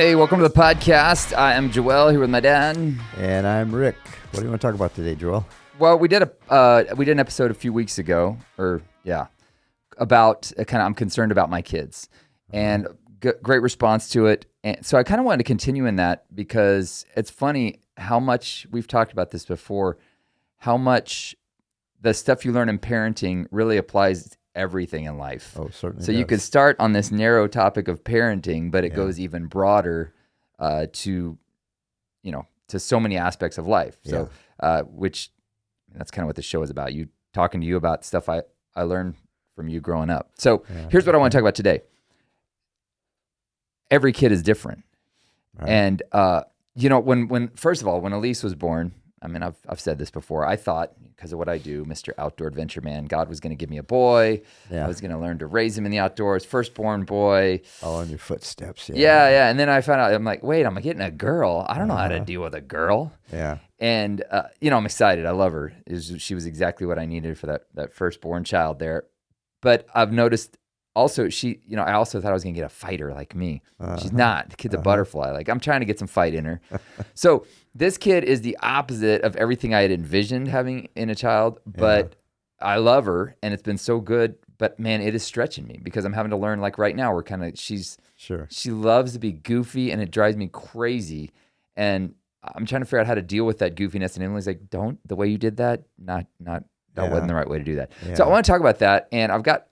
Hey, welcome to the podcast. I am Joel here with my dad. And I'm Rick. What do you want to talk about today, Joel? Well, we did an episode a few weeks ago, about I'm concerned about my kids, and great response to it. And so I kind of wanted to continue in that because it's funny how much we've talked about this before, how much the stuff you learn in parenting really applies to everything in life. Oh, certainly. So does. you could start on this narrow topic of parenting, but it goes even broader to so many aspects of life. So, which that's kind of what the show is about. You talking to you about stuff I learned from you growing up. So here's what I want to talk about today. Every kid is different. Right. And, when first of all, when Elise was born, I mean, I've said this before. I thought, because of what I do, Mr. Outdoor Adventure Man, God was going to give me a boy. Yeah. I was going to learn to raise him in the outdoors, first's-born boy. All in your footsteps. Yeah. And then I found out, I'm like, wait, I'm getting a girl. I don't know how to deal with a girl. Yeah. And, I'm excited. I love her. She was exactly what I needed for that firstborn child there. But I've noticed also I also thought I was going to get a fighter like me. She's not. The kid's a butterfly. Like, I'm trying to get some fight in her. So this kid is the opposite of everything I had envisioned having in a child, but I love her, and it's been so good. But man, it is stretching me because I'm having to learn. Like right now, she loves to be goofy, and it drives me crazy. And I'm trying to figure out how to deal with that goofiness. And Emily's like, "Don't, the way you did that, that wasn't the right way to do that." Yeah. So I want to talk about that, and I've got.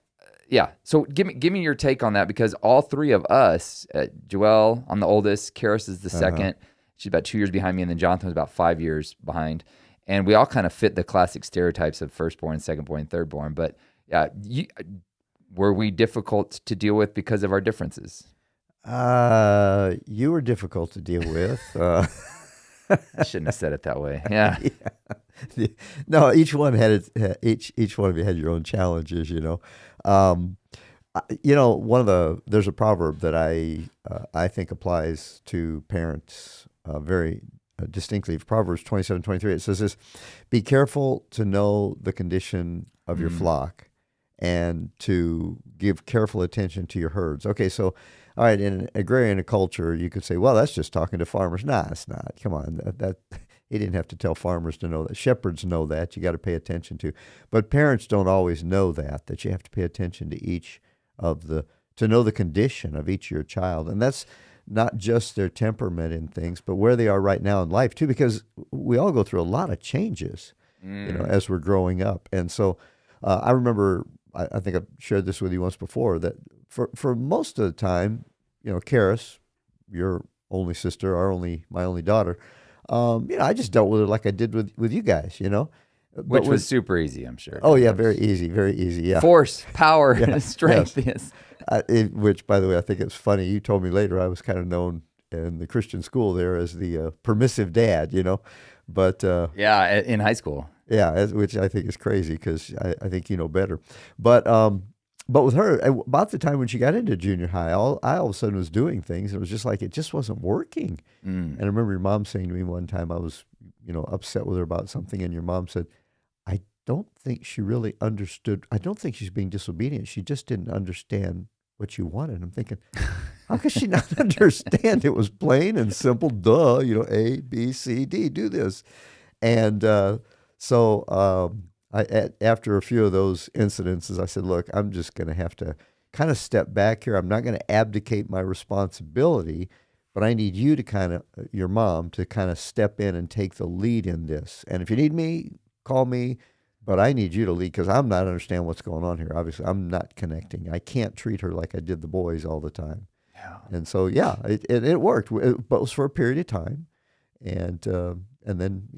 Yeah. So give me your take on that, because all three of us, Joelle, I'm the oldest, Karis is the second. She's about 2 years behind me, and then Jonathan was about 5 years behind. And we all kind of fit the classic stereotypes of firstborn, secondborn, thirdborn. But yeah, were we difficult to deal with because of our differences? You were difficult to deal with. I shouldn't have said it that way. Yeah. No, each one had each one of you had your own challenges. There's a proverb that I think applies to parents very distinctly. Proverbs 27:23. It says this: "Be careful to know the condition of your flock, and to give careful attention to your herds." Okay, so all right, in an agrarian culture, you could say, well, that's just talking to farmers. Nah, it's not. Come on, that he didn't have to tell farmers to know that. Shepherds know that. You got to pay attention to. But parents don't always know that you have to pay attention to to know the condition of each of your child. And that's not just their temperament in things, but where they are right now in life too, because we all go through a lot of changes, as we're growing up. And so I remember, I think I've shared this with you once before, that for most of the time, Karis, your only sister, my only daughter, I just dealt with it like I did with you guys, Which was super easy, I'm sure. Oh, yeah, very easy, yeah. Force, power, strength, yes. Which, by the way, I think it's funny. You told me later I was kind of known in the Christian school there as the permissive dad, but... in high school. Yeah, which I think is crazy because I think you know better. But with her, about the time when she got into junior high, I all of a sudden was doing things. It was just like it just wasn't working. And I remember your mom saying to me one time, I was upset with her about something, and your mom said, "I don't think she really understood. I don't think she's being disobedient. She just didn't understand what you wanted." I'm thinking, how could she not understand? It was plain and simple. Duh, A, B, C, D, do this. And so after a few of those incidences, I said, look, I'm just going to have to kind of step back here. I'm not going to abdicate my responsibility, but I need you to your mom, to kind of step in and take the lead in this. And if you need me, call me, but I need you to lead because I'm not understanding what's going on here. Obviously, I'm not connecting. I can't treat her like I did the boys all the time. Yeah. And so, it worked, but it was for a period of time. And then,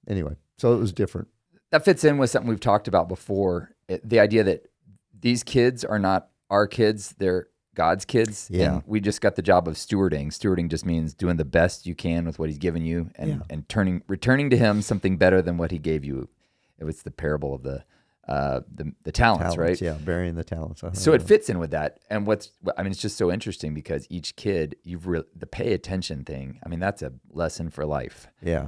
anyway, so it was different. That fits in with something we've talked about before. The idea that these kids are not our kids, they're God's kids. Yeah. And we just got the job of stewarding. Stewarding just means doing the best you can with what he's given you and returning to him something better than what he gave you. It was the parable of the talents, right? Yeah, burying the talents. So it fits in with that. And it's just so interesting because each kid, the pay attention thing, that's a lesson for life. Yeah.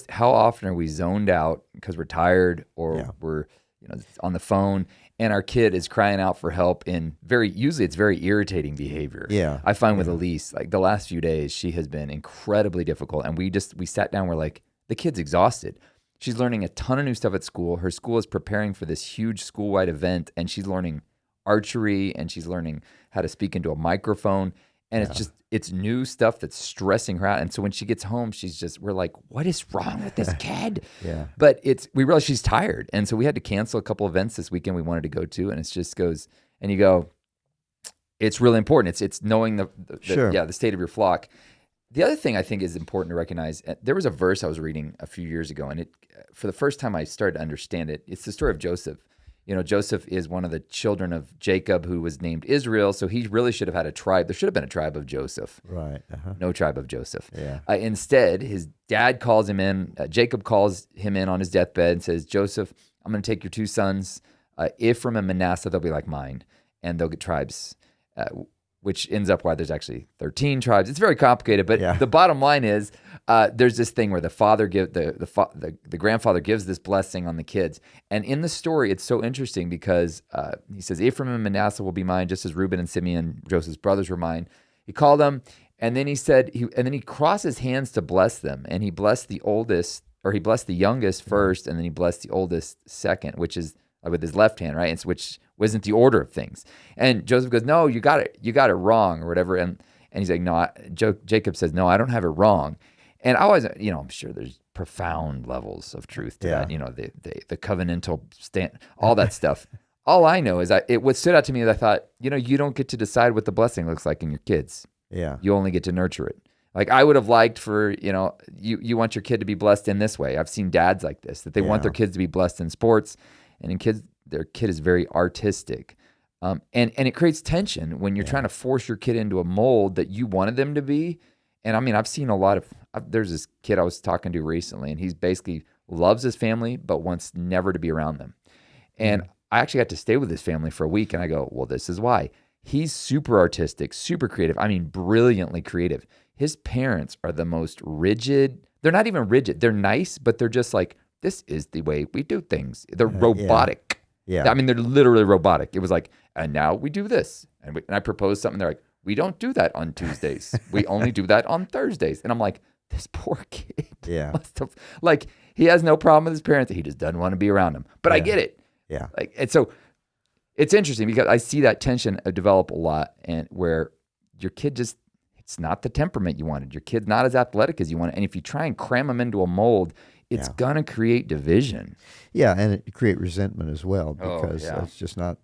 How often are we zoned out because we're tired or we're on the phone, and our kid is crying out for help in usually it's very irritating behavior. Yeah. I find with Elise, like the last few days, she has been incredibly difficult. And we sat down, we're like, the kid's exhausted. She's learning a ton of new stuff at school. Her school is preparing for this huge school-wide event, and she's learning archery, and she's learning how to speak into a microphone. And it's new stuff that's stressing her out. And so when she gets home, we're like, what is wrong with this kid? Yeah. But we realize she's tired. And so we had to cancel a couple events this weekend we wanted to go to. And it just goes, and you go, it's really important. It's knowing the state of your flock. The other thing I think is important to recognize, there was a verse I was reading a few years ago, and for the first time I started to understand it. It's the story of Joseph. You know, Joseph is one of the children of Jacob, who was named Israel, so he really should have had a tribe. There should have been a tribe of Joseph. Right. Uh-huh. No tribe of Joseph. Yeah. Instead, his dad calls him in. Jacob calls him in on his deathbed and says, Joseph, I'm going to take your 2 sons, Ephraim and Manasseh. They'll be like mine, and they'll get tribes. Which ends up why there's actually 13 tribes. It's very complicated, but the bottom line is there's this thing where the father the grandfather gives this blessing on the kids. And in the story, it's so interesting because he says, Ephraim and Manasseh will be mine, just as Reuben and Simeon, Joseph's brothers, were mine. He called them, and then he said, and then he crossed his hands to bless them, and he blessed the youngest first, and then he blessed the oldest second, which is with his left hand, right? And so, which wasn't the order of things. And Joseph goes, no, you got it wrong, or whatever. And he's like, no, Jacob says, no, I don't have it wrong. And I always, I'm sure there's profound levels of truth to that, the covenantal stand, all that stuff. All I know is what stood out to me is I thought, you don't get to decide what the blessing looks like in your kids. Yeah. You only get to nurture it. Like I would have liked for, you want your kid to be blessed in this way. I've seen dads like this, that they want their kids to be blessed in sports, and in kids, their kid is very artistic. And it creates tension when you're trying to force your kid into a mold that you wanted them to be. And I mean, I've seen there's this kid I was talking to recently, and he's basically loves his family, but wants never to be around them. And I actually got to stay with his family for a week, and I go, well, this is why. He's super artistic, super creative. I mean, brilliantly creative. His parents are the most rigid. They're not even rigid. They're nice, but they're just like, this is the way we do things. They're robotic. Yeah. I mean, they're literally robotic. It was like, and now we do this. And I proposed something. They're like, we don't do that on Tuesdays. We only do that on Thursdays. And I'm like, this poor kid. Yeah. Like, he has no problem with his parents. He just doesn't want to be around them. But I get it. Yeah. Like, and so it's interesting because I see that tension develop a lot, and where your kid it's not the temperament you wanted. Your kid's not as athletic as you wanted. And if you try and cram them into a mold, it's going to create division. Yeah, and it create resentment as well, because it's just not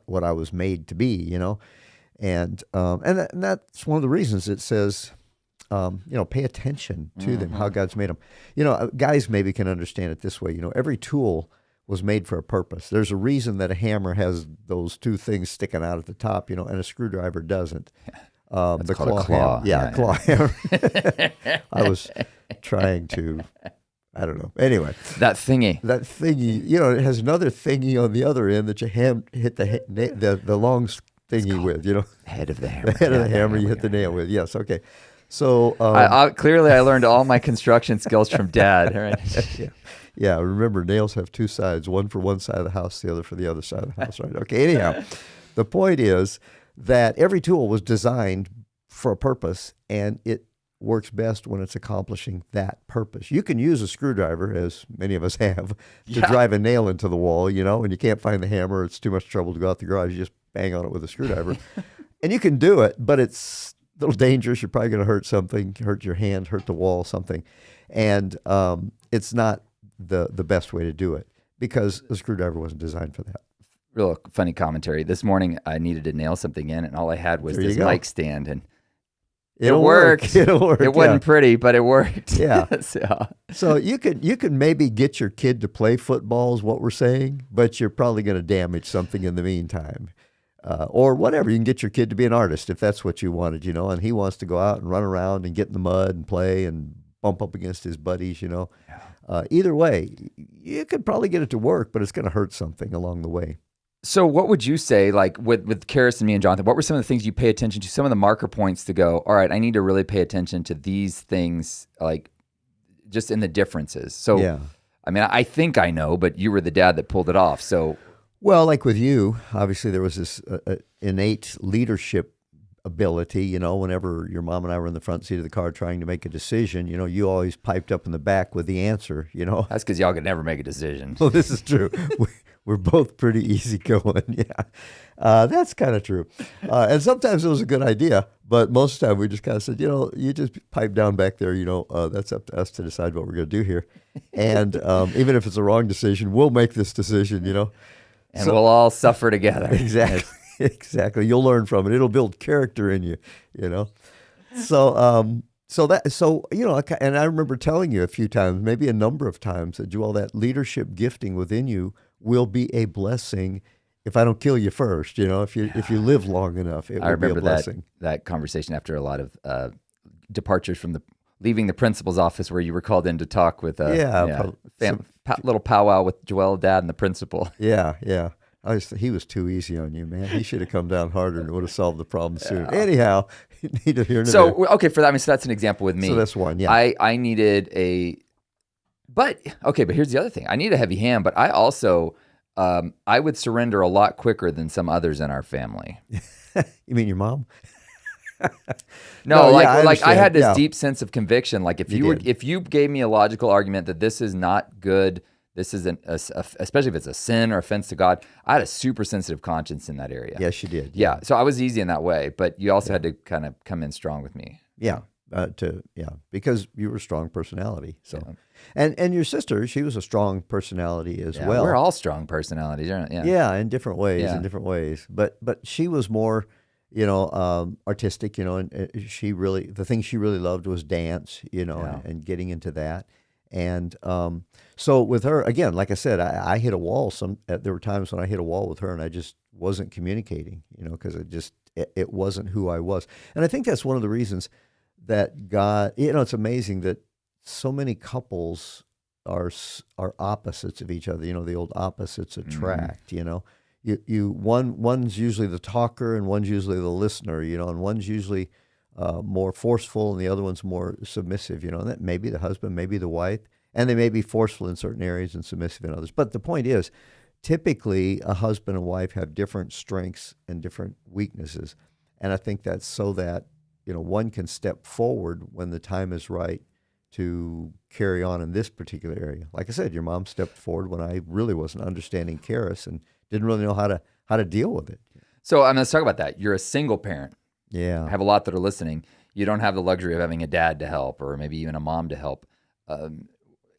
what I was made to be, And that's one of the reasons it says, pay attention to them, how God's made them. Guys maybe can understand it this way. Every tool was made for a purpose. There's a reason that a hammer has those 2 things sticking out at the top, and a screwdriver doesn't. That's the called claw a claw. hammer. Claw hammer. I was trying to, I don't know. Anyway. That thingy. It has another thingy on the other end that you hit the long thingy with, Head of the hammer. The head of the hammer you hit the nail with. Yes, okay. So clearly I learned all my construction skills from Dad. Right? Yeah, remember, nails have 2 sides, one for one side of the house, the other for the other side of the house, right? Okay, anyhow, the point is that every tool was designed for a purpose, and it works best when it's accomplishing that purpose. You can use a screwdriver, as many of us have, to drive a nail into the wall, and you can't find the hammer. It's too much trouble to go out the garage. You just bang on it with a screwdriver. And you can do it, but it's a little dangerous. You're probably going to hurt something, hurt your hand, hurt the wall, something. And it's not the best way to do it, because a screwdriver wasn't designed for that. Real funny commentary. This morning, I needed to nail something in, and all I had was this mic stand, and it worked. It'll work. It wasn't pretty, but it worked. Yeah. So you can maybe get your kid to play football, is what we're saying, but you're probably going to damage something in the meantime. Or whatever. You can get your kid to be an artist if that's what you wanted, and he wants to go out and run around and get in the mud and play and bump up against his buddies, Either way, you could probably get it to work, but it's going to hurt something along the way. So what would you say, like with Karis and me and Jonathan, what were some of the things you pay attention to, some of the marker points to go, all right, I need to really pay attention to these things, like just in the differences? So, I mean, I think I know, but you were the dad that pulled it off. So Well, like with you, obviously there was this innate leadership ability. Whenever your mom and I were in the front seat of the car trying to make a decision, you always piped up in the back with the answer. That's because y'all could never make a decision. Well, this is true. We're both pretty easygoing. Yeah, that's kind of true. And sometimes it was a good idea, but most of the time we just kind of said, you just pipe down back there. That's up to us to decide what we're going to do here. And even if it's a wrong decision, we'll make this decision. And we'll all suffer together. Exactly. Exactly. You'll learn from it. It'll build character in you, So, and I remember telling you a few times, maybe a number of times, that Joel, that leadership gifting within you will be a blessing if I don't kill you first. If you live long enough, it will be a blessing. That conversation after a lot of departures from leaving the principal's office, where you were called in to talk with little powwow with Joel, Dad, and the principal. Yeah. He was too easy on you, man. He should have come down harder and would have solved the problem sooner. Anyhow, neither here nor there. So, okay, for that, so that's an example with me. So that's one, yeah. I needed but here's the other thing. I need a heavy hand, but I also, I would surrender a lot quicker than some others in our family. You mean your mom? No, I had this deep sense of conviction. Like if you gave me a logical argument that this is not good, this isn't, especially if it's a sin or offense to God, I had a super sensitive conscience in that area. Yes, you did. Yeah. So I was easy in that way, but you also had to kind of come in strong with me. Yeah. Because you were a strong personality. So, and your sister, she was a strong personality as well. We're all strong personalities, aren't we? Yeah, in different ways. But she was more, artistic, and she really, the thing she really loved was dance, and getting into that. And so with her, again, like I said, I hit a wall. There were times when I hit a wall with her, and I just wasn't communicating, because it wasn't who I was. And I think that's one of the reasons that God, it's amazing that so many couples are opposites of each other. The old opposites attract. One's usually the talker and one's usually the listener. And one's usually more forceful, and the other one's more submissive, and that may be the husband, maybe the wife, and they may be forceful in certain areas and submissive in others. But the point is, typically, a husband and wife have different strengths and different weaknesses, and I think that's so that, one can step forward when the time is right to carry on in this particular area. Like I said, your mom stepped forward when I really wasn't understanding Karis and didn't really know how to deal with it. So let's talk about that. You're a single parent. Yeah. I have a lot that are listening. You don't have the luxury of having a dad to help, or maybe even a mom to help.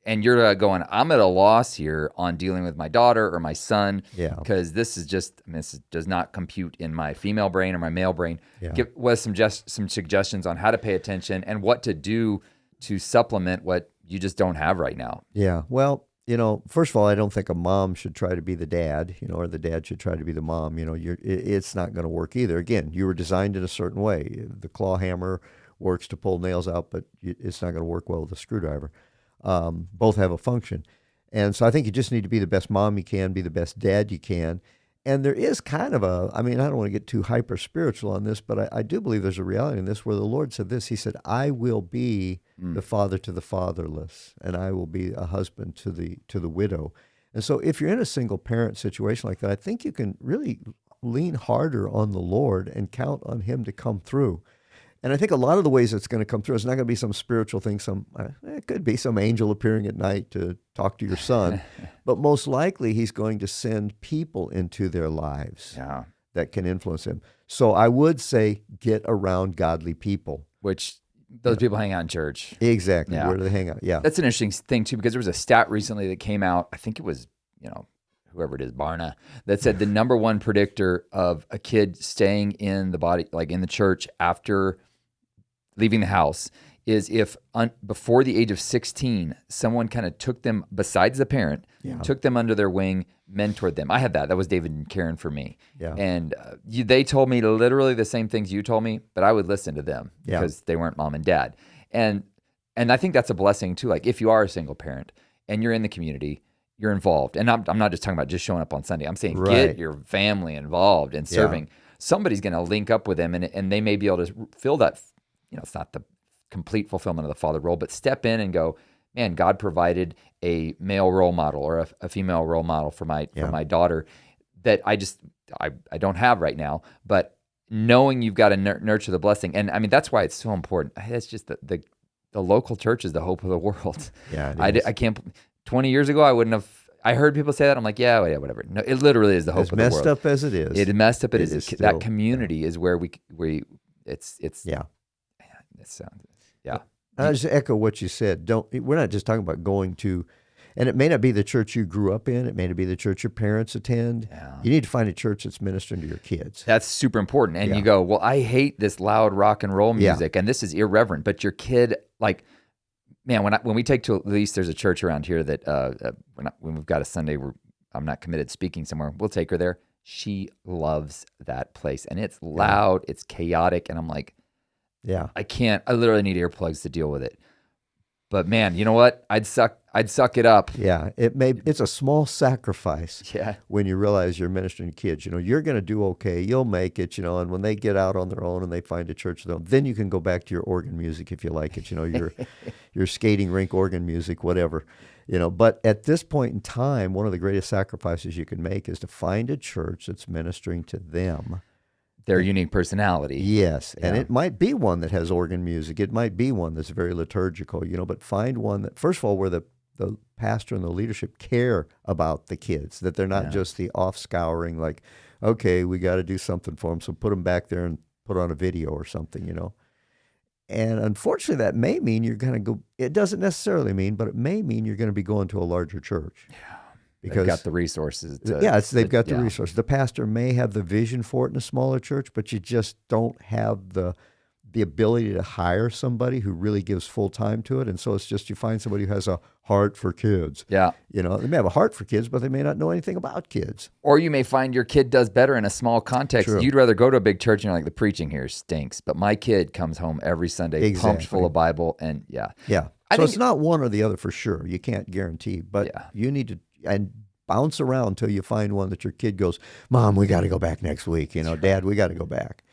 And you're going, I'm at a loss here on dealing with my daughter or my son, because this does not compute in my female brain or my male brain. Yeah. Give us some suggestions on how to pay attention and what to do to supplement what you just don't have right now. Yeah. Well, first of all, I don't think a mom should try to be the dad, or the dad should try to be the mom. It's not going to work either. Again, you were designed in a certain way. The claw hammer works to pull nails out, but it's not going to work well with a screwdriver. Both have a function. And so I think you just need to be the best mom you can, be the best dad you can. And there is kind of I don't want to get too hyper spiritual on this, but I do believe there's a reality in this where the Lord said this. He said, I will be the father to the fatherless, and I will be a husband to the widow. And so if you're in a single parent situation like that, I think you can really lean harder on the Lord and count on him to come through. And I think a lot of the ways it's going to come through, it's not going to be some spiritual thing. It could be some angel appearing at night to talk to your son, but most likely he's going to send people into their lives that can influence him. So I would say get around godly people. Which those people hang out in church. Exactly. Yeah. Where do they hang out? Yeah. That's an interesting thing too, because there was a stat recently that came out. I think it was, whoever it is, Barna, that said the number one predictor of a kid staying in the body, like in the church after leaving the house, is if before the age of 16, someone kind of took them, besides the parent, took them under their wing, mentored them. I had that. That was David and Karen for me. Yeah. And they told me literally the same things you told me, but I would listen to them because they weren't mom and dad. And I think that's a blessing too. Like if you are a single parent and you're in the community, you're involved. And I'm not just talking about just showing up on Sunday. I'm saying get your family involved in serving. Yeah. Somebody's going to link up with them, and they may be able to fill that. It's not the complete fulfillment of the father role, but step in and go, man, God provided a male role model or a female role model for my daughter that I don't have right now. But knowing you've got to nurture the blessing, and I mean that's why it's so important. It's just the local church is the hope of the world. Yeah, I can't. 20 years ago, I wouldn't have. I heard people say that. I'm like, yeah, whatever. No, it literally is the hope of the world. As messed up as it is. It messed up. It is. Still, that community is where it's. Yeah. Yeah. I just echo what you said. We're not just talking about going to, and it may not be the church you grew up in. It may not be the church your parents attend. Yeah. You need to find a church that's ministering to your kids. That's super important. And you go, well, I hate this loud rock and roll music, and this is irreverent. But your kid, like, man, when we take to, at least there's a church around here that when we've got a Sunday where I'm not committed speaking somewhere, we'll take her there. She loves that place, and it's loud, it's chaotic, and I'm like, yeah, I literally need earplugs to deal with it. But man, you know what? I'd suck it up. Yeah, it's a small sacrifice. Yeah. When you realize you're ministering to kids, you're going to do okay. You'll make it, and when they get out on their own and they find a church of their own, then you can go back to your organ music if you like it. Your skating rink organ music, whatever. But at this point in time, one of the greatest sacrifices you can make is to find a church that's ministering to them. Their unique personality. Yes, and it might be one that has organ music. It might be one that's very liturgical, but find one that, first of all, where the pastor and the leadership care about the kids, that they're not just the off-scouring, like, okay, we got to do something for them, so put them back there and put on a video or something, And unfortunately, that may mean you're going to go, it doesn't necessarily mean, but it may mean you're going to be going to a larger church. Yeah. Because they've got the resources. They've got the resources. The pastor may have the vision for it in a smaller church, but you just don't have the ability to hire somebody who really gives full time to it. And so it's just you find somebody who has a heart for kids. Yeah. They may have a heart for kids, but they may not know anything about kids. Or you may find your kid does better in a small context. True. You'd rather go to a big church and you're like, the preaching here stinks. But my kid comes home every Sunday pumped full of Bible. And Yeah. I So it's not one or the other for sure. You can't guarantee, but you need to, and bounce around until you find one that your kid goes, Mom, we got to go back next week. Dad, we got to go back.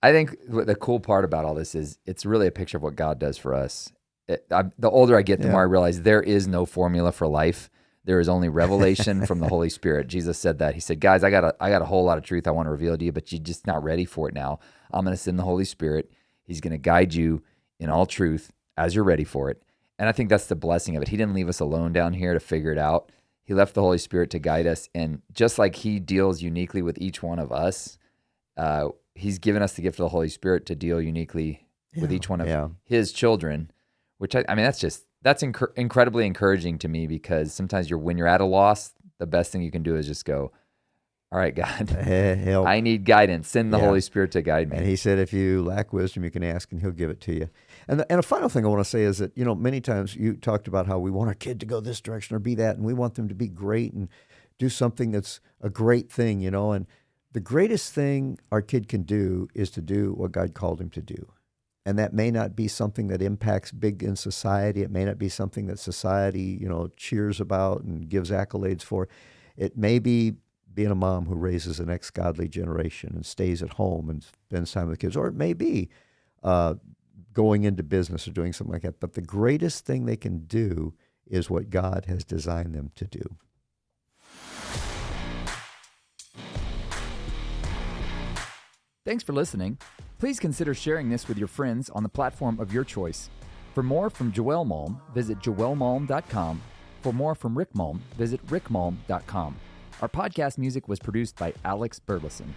I think the cool part about all this is it's really a picture of what God does for us. The older I get, the more I realize there is no formula for life. There is only revelation from the Holy Spirit. Jesus said that. He said, guys, I got a whole lot of truth I want to reveal to you, but you're just not ready for it now. I'm going to send the Holy Spirit. He's going to guide you in all truth as you're ready for it. And I think that's the blessing of it. He didn't leave us alone down here to figure it out. He left the Holy Spirit to guide us. And just like he deals uniquely with each one of us, he's given us the gift of the Holy Spirit to deal uniquely with each one of his children, which I mean, that's incredibly encouraging to me, because sometimes when you're at a loss, the best thing you can do is just go, all right, God, help. I need guidance. Send the Holy Spirit to guide me. And he said, if you lack wisdom, you can ask and he'll give it to you. And a final thing I want to say is that, many times you talked about how we want our kid to go this direction or be that, and we want them to be great and do something that's a great thing, and the greatest thing our kid can do is to do what God called him to do. And that may not be something that impacts big in society. It may not be something that society, cheers about and gives accolades for. It may be being a mom who raises the next godly generation and stays at home and spends time with kids. Or it may be going into business or doing something like that. But the greatest thing they can do is what God has designed them to do. Thanks for listening. Please consider sharing this with your friends on the platform of your choice. For more from Joel Malm, visit joelmalm.com. For more from Rick Malm, visit rickmalm.com. Our podcast music was produced by Alex Burleson.